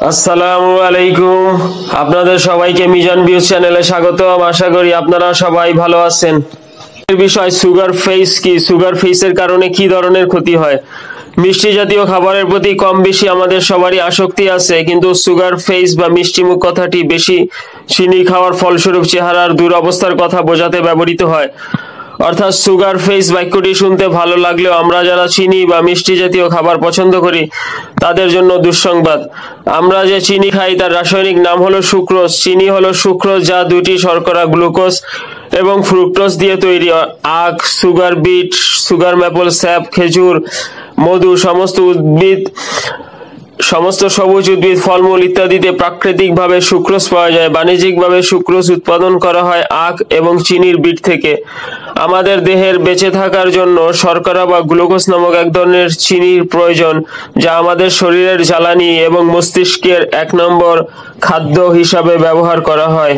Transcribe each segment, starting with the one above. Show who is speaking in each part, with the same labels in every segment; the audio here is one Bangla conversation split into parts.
Speaker 1: আসসালামু আলাইকুম। আপনাদের সবাইকে মিজান ভিউজ চ্যানেলে স্বাগতম। আশা করি আপনারা সবাই ভালো আছেন। এর বিষয় সুগার ফেস কি, সুগার ফেসের কারণে কি ধরনের ক্ষতি হয়। মিষ্টি জাতীয় খাবারের প্রতি কম বেশি আমাদের সবারই আসক্তি আছে, কিন্তু সুগার ফেস বা মিষ্টিমুখ কথাটি বেশি চিনি খাওয়ার ফলস্বরূপ চেহারার দুরবস্থার কথা বোঝাতে ব্যবহৃত হয়। অর্থাৎ সুগার ফেস বাক্যটি শুনতে ভালো লাগলেও আমরা যারা চিনি বা মিষ্টি জাতীয় খাবার পছন্দ করি তাদের জন্য দুঃসংবাদ। আমরা যে চিনি খাই তার রাসায়নিক নাম হলো সুক্রোজ। চিনি হলো সুক্রোজ, যা দুটি শর্করা গ্লুকোজ এবং ফ্রুক্টোজ দিয়ে তৈরি। আখ, sugar beet, sugar maple sap, খেজুর, মধু, সমস্ত সবুজ উদ্ভিদ, ফলমূল ইত্যাদিতে প্রাকৃতিকভাবে সুক্রোজ পাওয়া যায়। বাণিজ্যিকভাবে সুক্রোজ উৎপাদন করা হয় আখ এবং চিনির বিট থেকে। আমাদের দেহের বেঁচে থাকার জন্য শর্করা বা গ্লুকোজ নামক এক ধরনের চিনির প্রয়োজন, যা আমাদের শরীরের জ্বালানি এবং মস্তিষ্কের 1 নম্বর খাদ্য হিসাবে ব্যবহার করা হয়।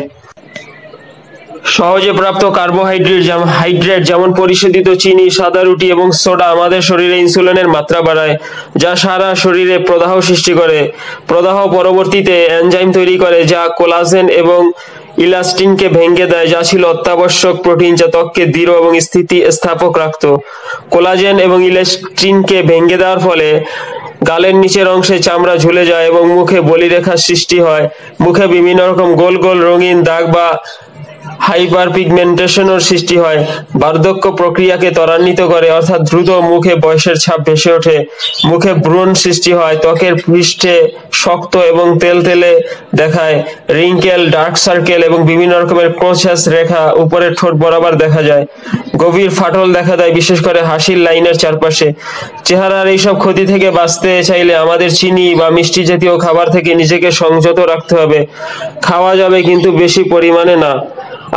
Speaker 1: সহজে প্রাপ্ত কার্বোহাইড্রেট যেমন পরিশোধিত চিনি, সাদা রুটি এবং সোডা আমাদের শরীরে ইনসুলিনের মাত্রা বাড়ায়, যা সারা শরীরে প্রদাহ সৃষ্টি করে। প্রদাহ পরবর্তীতে এনজাইম তৈরি করে যা কোলাজেন এবং ইলাস্টিনকে ভেঙে দেয়, যা ছিল অত্যাবশ্যক প্রোটিন যা ত্বককে দৃঢ় এবং স্থিতিস্থাপক রাখত। কোলাজেন এবং ইলাস্টিনকে ভেঙে দেওয়ার ফলে গালের নিচের অংশে চামড়া ঝুলে যায় এবং মুখে বলিরেখার সৃষ্টি হয়। মুখে বিভিন্ন রকম গোল গোল রঙিন দাগ বা হাইপারপিগমেন্টেশনের সৃষ্টি হয়। বার্ধক্য প্রক্রিয়াকে ত্বরান্বিত করে, অর্থাৎ দ্রুত মুখে বয়সের ছাপ ভেসে ওঠে। মুখে ব্রণ সৃষ্টি হয়। ত্বকের পৃষ্ঠে শক্ত এবং তেলতেলে দেখায়। রিঙ্কেল, ডার্ক সার্কেল এবং বিভিন্ন রকমের ক্রোচাস রেখা উপরের ঠোঁট বরাবর দেখা যায়। গভীর ফাটল দেখা দেয়, বিশেষ করে হাসির লাইনের চারপাশে। চেহারার এইসব ক্ষতি থেকে বাঁচতে চাইলে আমাদের চিনি বা মিষ্টি জাতীয় খাবার থেকে নিজেকে সংযত রাখতে হবে। খাওয়া যাবে, কিন্তু বেশি পরিমাণে না।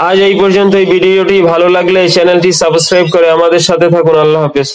Speaker 1: আজ এই পর্যন্ত। এই ভিডিওটি ভালো লাগলে চ্যানেলটি সাবস্ক্রাইব করে আমাদের সাথে থাকুন। আল্লাহ হাফেজ।